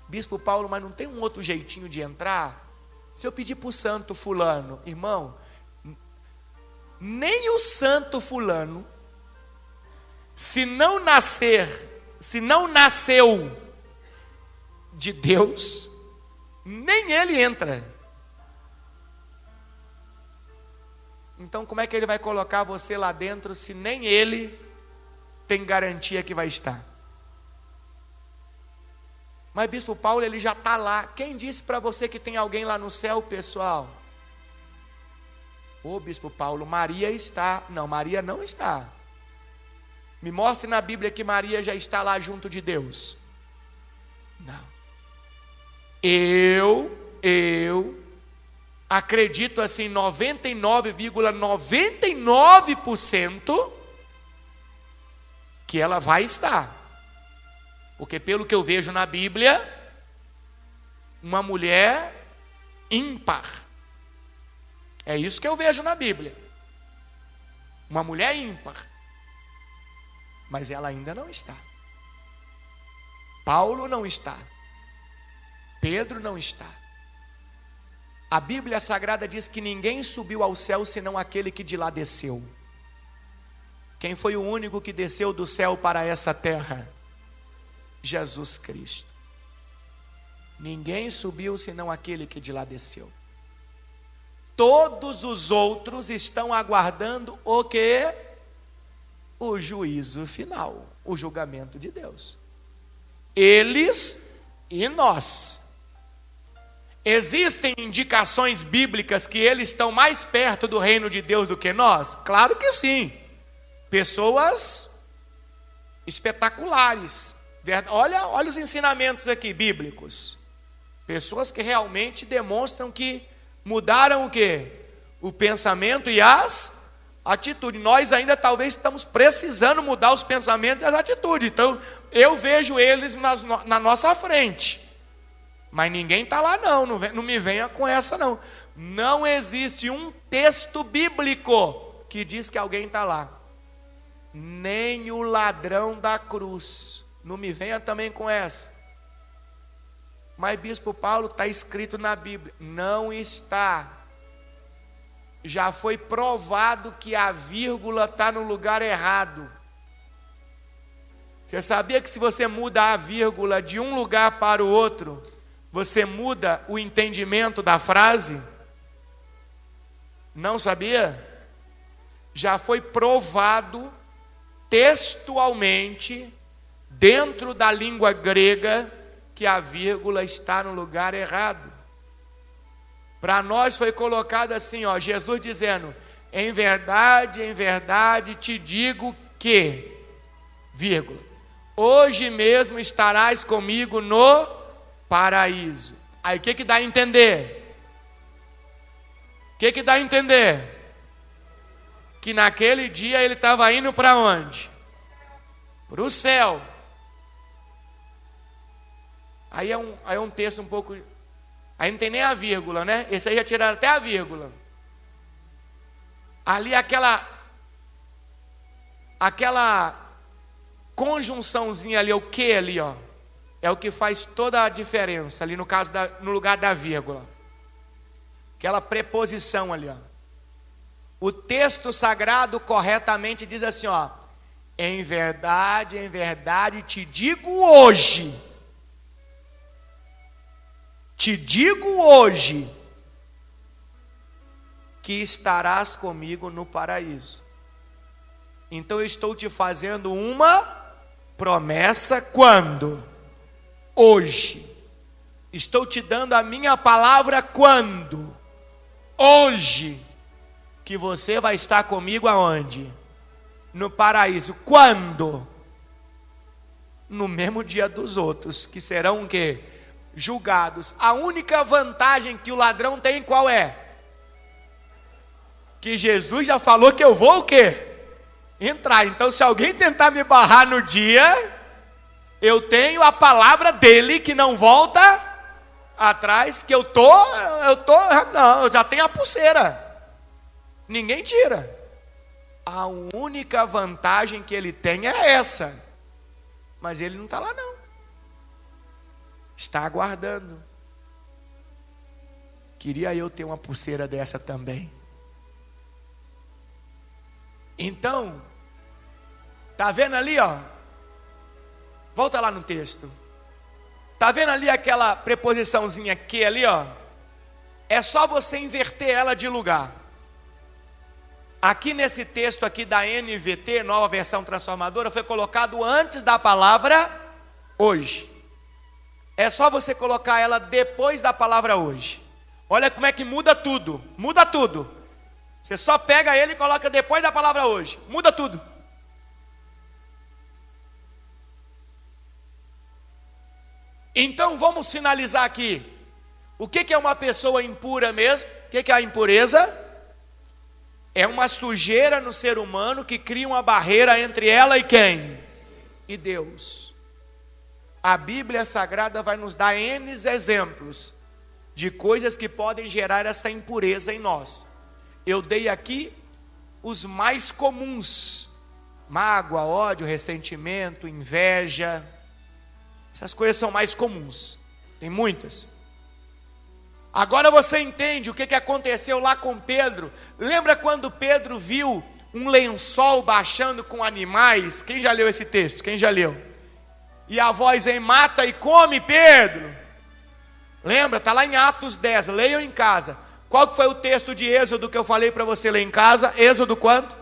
Bispo Paulo, mas não tem um outro jeitinho de entrar? Se eu pedir para o santo fulano, irmão, nem o santo fulano, se não nasceu de Deus, nem ele entra. Então como é que ele vai colocar você lá dentro se nem ele tem garantia que vai estar? Mas bispo Paulo, ele já está lá. Quem disse para você que tem alguém lá no céu, pessoal? Ô bispo Paulo, Maria está. Não, Maria não está. Me mostre na Bíblia que Maria já está lá junto de Deus. Não. Eu acredito assim 99,99% que ela vai estar. Porque pelo que eu vejo na Bíblia, uma mulher ímpar. É isso que eu vejo na Bíblia. Uma mulher ímpar. Mas ela ainda não está. Paulo não está. Pedro não está. A Bíblia Sagrada diz que ninguém subiu ao céu senão aquele que de lá desceu. Quem foi o único que desceu do céu para essa terra? Jesus Cristo. Ninguém subiu senão aquele que de lá desceu. Todos os outros estão aguardando o quê? O juízo final, o julgamento de Deus. Eles e nós. Existem indicações bíblicas que eles estão mais perto do reino de Deus do que nós? Claro que sim. Pessoas espetaculares. Olha os ensinamentos aqui bíblicos. Pessoas que realmente demonstram que mudaram o quê? O pensamento e as atitudes. Nós ainda talvez estamos precisando mudar os pensamentos e as atitudes. Então, eu vejo eles na nossa frente. Mas ninguém está lá não me venha com essa não. Não existe um texto bíblico que diz que alguém está lá. Nem o ladrão da cruz. Não me venha também com essa. Mas bispo Paulo, está escrito na Bíblia. Não está. Já foi provado que a vírgula está no lugar errado. Você sabia que se você muda a vírgula de um lugar para o outro, você muda o entendimento da frase? Não sabia? Já foi provado textualmente, dentro da língua grega, que a vírgula está no lugar errado. Para nós foi colocado assim, ó, Jesus dizendo: em verdade te digo que, vírgula, hoje mesmo estarás comigo no paraíso. Aí o que dá a entender? O que dá a entender? Que naquele dia ele estava indo para onde? Para o céu. Aí é um texto um pouco... Aí não tem nem a vírgula, né? Esse aí já tiraram até a vírgula. Ali aquela conjunçãozinha ali, o que ali, ó, é o que faz toda a diferença ali no caso no lugar da vírgula. Aquela preposição ali, ó. O texto sagrado corretamente diz assim, ó: em verdade te digo hoje. Te digo hoje que estarás comigo no paraíso. Então eu estou te fazendo uma promessa quando? Hoje. Estou te dando a minha palavra quando? Hoje. Que você vai estar comigo aonde? No paraíso. Quando? No mesmo dia dos outros, que serão o quê? Julgados. A única vantagem que o ladrão tem qual é? Que Jesus já falou que eu vou o quê? Entrar. Então se alguém tentar me barrar no dia, eu tenho a palavra dele que não volta atrás, que eu já tenho a pulseira. Ninguém tira. A única vantagem que ele tem é essa. Mas ele não está lá não. Está aguardando. Queria eu ter uma pulseira dessa também. Então, tá vendo ali, ó? Volta lá no texto. Tá vendo ali aquela preposiçãozinha que ali, ó? É só você inverter ela de lugar. Aqui nesse texto aqui da NVT, Nova Versão Transformadora, foi colocado antes da palavra hoje. É só você colocar ela depois da palavra hoje. Olha como é que muda tudo. Muda tudo. Você só pega ele e coloca depois da palavra hoje. Muda tudo. Então vamos finalizar aqui. O que é uma pessoa impura mesmo? O que é a impureza? É uma sujeira no ser humano que cria uma barreira entre ela e quem? E Deus. A Bíblia Sagrada vai nos dar N exemplos de coisas que podem gerar essa impureza em nós. Eu dei aqui os mais comuns: mágoa, ódio, ressentimento, inveja. Essas coisas são mais comuns. Tem muitas. Agora você entende o que aconteceu lá com Pedro. Lembra quando Pedro viu um lençol baixando com animais? Quem já leu esse texto? Quem já leu? E a voz vem: mata e come, Pedro. Lembra? Está lá em Atos 10. Leiam em casa. Qual que foi o texto de Êxodo que eu falei para você ler em casa? Êxodo quanto?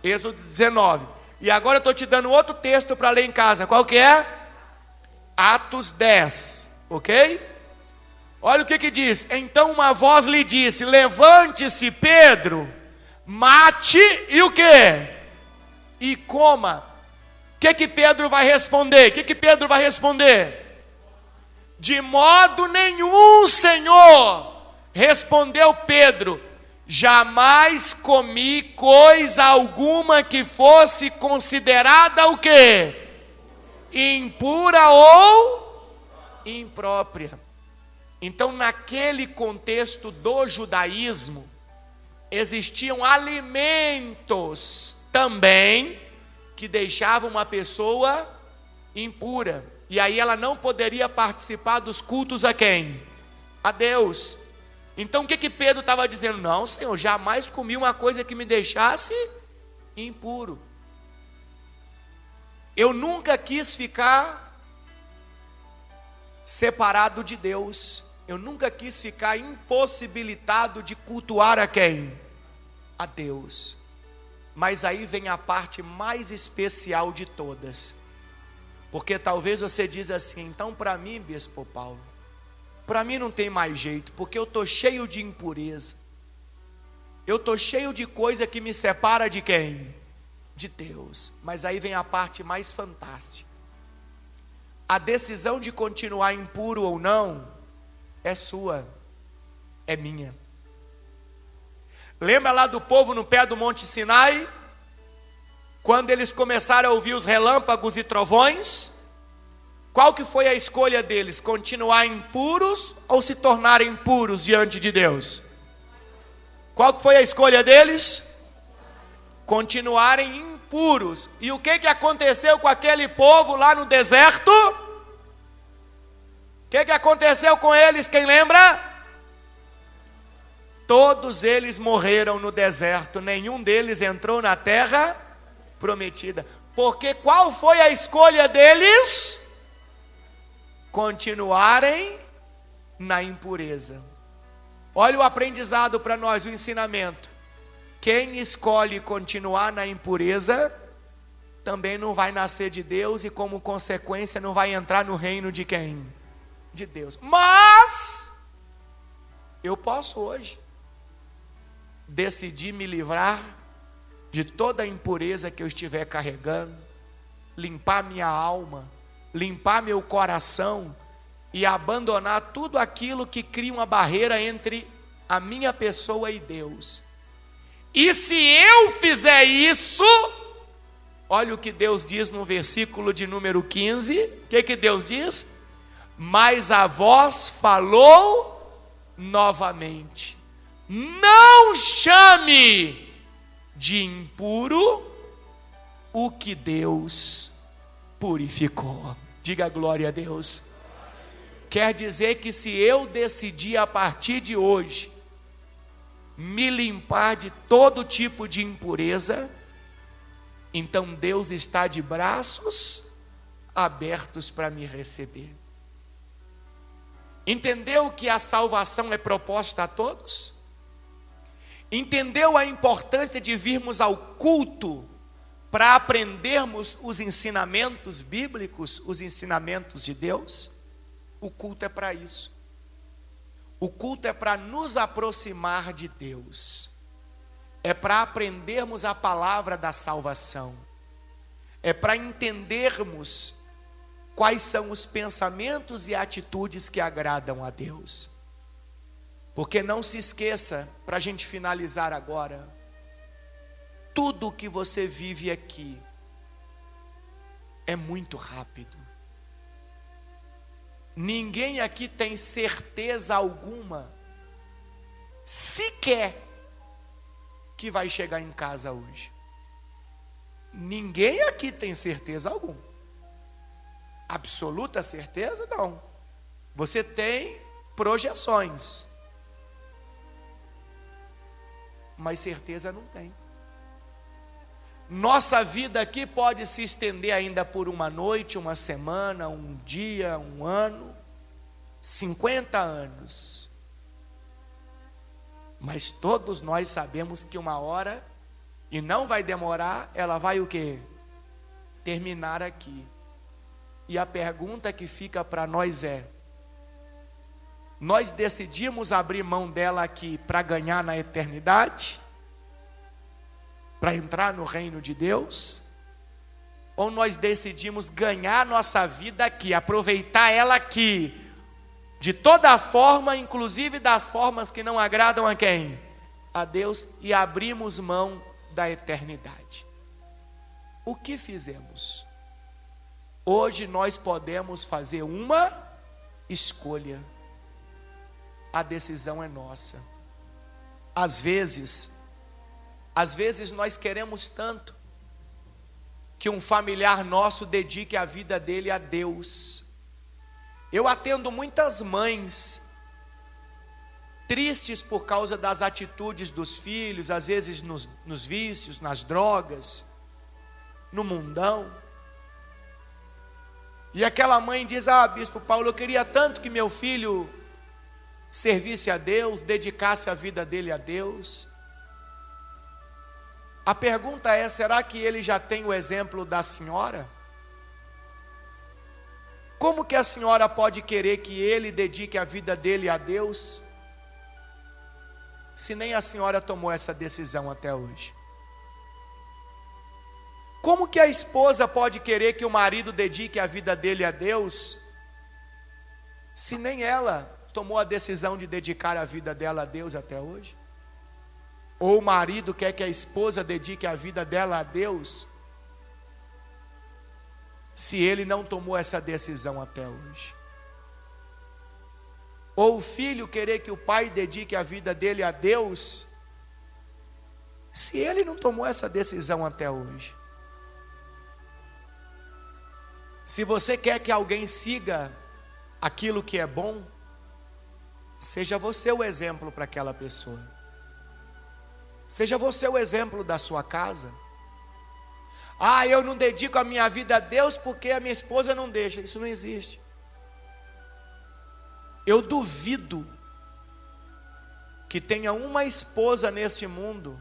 Êxodo 19. E agora eu estou te dando outro texto para ler em casa. Qual que é? Atos 10. Ok? Olha o que diz. Então uma voz lhe disse: levante-se, Pedro, mate e o quê? E coma. O que Pedro vai responder? O que Pedro vai responder? De modo nenhum, Senhor, respondeu Pedro, jamais comi coisa alguma que fosse considerada o quê? Impura ou imprópria. Então, naquele contexto do judaísmo, existiam alimentos também que deixavam uma pessoa impura. E aí ela não poderia participar dos cultos a quem? A Deus. Então o que Pedro estava dizendo? Não, Senhor, jamais comi uma coisa que me deixasse impuro. Eu nunca quis ficar separado de Deus. Eu nunca quis ficar impossibilitado de cultuar a quem? A Deus. Mas aí vem a parte mais especial de todas. Porque talvez você diz assim: então para mim, Bispo Paulo, para mim não tem mais jeito, porque eu estou cheio de impureza. Eu estou cheio de coisa que me separa de quem? De Deus. Mas aí vem a parte mais fantástica. A decisão de continuar impuro ou não é sua, é minha. Lembra lá do povo no pé do Monte Sinai? Quando eles começaram a ouvir os relâmpagos e trovões? Qual que foi a escolha deles? Continuar impuros ou se tornarem puros diante de Deus? Qual que foi a escolha deles? Continuarem impuros. E o que aconteceu com aquele povo lá no deserto? O que aconteceu com eles, quem lembra? Todos eles morreram no deserto, nenhum deles entrou na terra prometida. Porque qual foi a escolha deles? Continuarem na impureza. Olha o aprendizado para nós, o ensinamento. Quem escolhe continuar na impureza, também não vai nascer de Deus e como consequência não vai entrar no reino de quem? De Deus. Mas eu posso hoje decidir me livrar de toda a impureza que eu estiver carregando, limpar minha alma, limpar meu coração e abandonar tudo aquilo que cria uma barreira entre a minha pessoa e Deus. E se eu fizer isso, olha o que Deus diz no versículo de número 15. O que Deus diz? Mas a voz falou novamente: não chame de impuro o que Deus purificou. Diga glória a Deus. Quer dizer que se eu decidir a partir de hoje me limpar de todo tipo de impureza, então Deus está de braços abertos para me receber. Entendeu que a salvação é proposta a todos? Entendeu a importância de virmos ao culto para aprendermos os ensinamentos bíblicos, os ensinamentos de Deus? O culto é para isso. O culto é para nos aproximar de Deus. É para aprendermos a palavra da salvação. É para entendermos quais são os pensamentos e atitudes que agradam a Deus. Porque não se esqueça, para a gente finalizar agora, tudo que você vive aqui é muito rápido. Ninguém aqui tem certeza alguma, sequer, que vai chegar em casa hoje. Ninguém aqui tem certeza alguma. Absoluta certeza, não. Você tem projeções, mas certeza não tem. Nossa vida aqui pode se estender ainda por uma noite, uma semana, um dia, um ano, 50 anos. Mas todos nós sabemos que uma hora, e não vai demorar, ela vai o quê? Terminar aqui. E a pergunta que fica para nós é: nós decidimos abrir mão dela aqui para ganhar na eternidade? Para entrar no reino de Deus? Ou nós decidimos ganhar nossa vida aqui, aproveitar ela aqui, de toda forma, inclusive das formas que não agradam a quem? A Deus, e abrimos mão da eternidade? O que fizemos? Hoje nós podemos fazer uma escolha. A decisão é nossa. Às vezes nós queremos tanto que um familiar nosso dedique a vida dele a Deus. Eu atendo muitas mães tristes por causa das atitudes dos filhos, às vezes nos vícios, nas drogas, no mundão. E aquela mãe diz: ah, bispo Paulo, eu queria tanto que meu filho servisse a Deus, dedicasse a vida dele a Deus. A pergunta é: será que ele já tem o exemplo da senhora? Como que a senhora pode querer que ele dedique a vida dele a Deus, se nem a senhora tomou essa decisão até hoje? Como que a esposa pode querer que o marido dedique a vida dele a Deus, se nem ela tomou a decisão de dedicar a vida dela a Deus até hoje? Ou o marido quer que a esposa dedique a vida dela a Deus, se ele não tomou essa decisão até hoje? Ou o filho querer que o pai dedique a vida dele a Deus, se ele não tomou essa decisão até hoje? Se você quer que alguém siga aquilo que é bom, seja você o exemplo para aquela pessoa. Seja você o exemplo da sua casa. Ah, eu não dedico a minha vida a Deus porque a minha esposa não deixa. Isso não existe. Eu duvido que tenha uma esposa neste mundo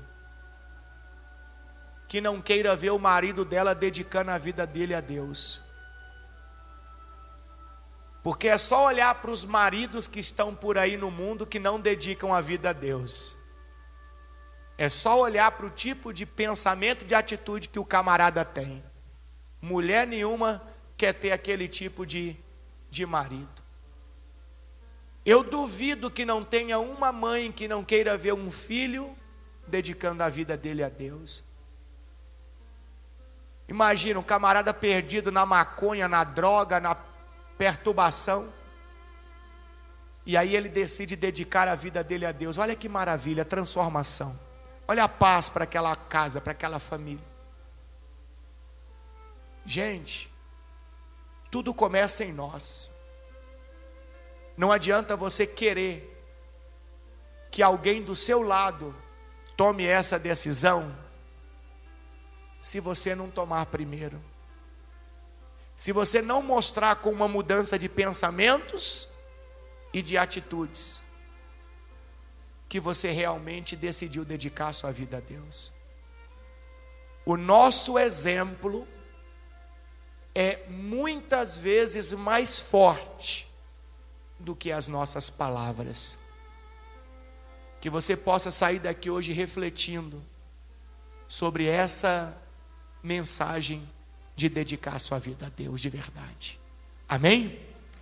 que não queira ver o marido dela dedicando a vida dele a Deus. Porque é só olhar para os maridos que estão por aí no mundo que não dedicam a vida a Deus. É só olhar para o tipo de pensamento, de atitude que o camarada tem. Mulher nenhuma quer ter aquele tipo de marido. Eu duvido que não tenha uma mãe que não queira ver um filho dedicando a vida dele a Deus. Imagina um camarada perdido na maconha, na droga, na perturbação, e aí ele decide dedicar a vida dele a Deus. Olha que maravilha, transformação. Olha a paz para aquela casa, para aquela família. Gente, tudo começa em nós. Não adianta você querer que alguém do seu lado tome essa decisão, se você não tomar primeiro. Se você não mostrar com uma mudança de pensamentos e de atitudes que você realmente decidiu dedicar sua vida a Deus. O nosso exemplo é muitas vezes mais forte do que as nossas palavras. Que você possa sair daqui hoje refletindo sobre essa mensagem de dedicar sua vida a Deus de verdade. Amém?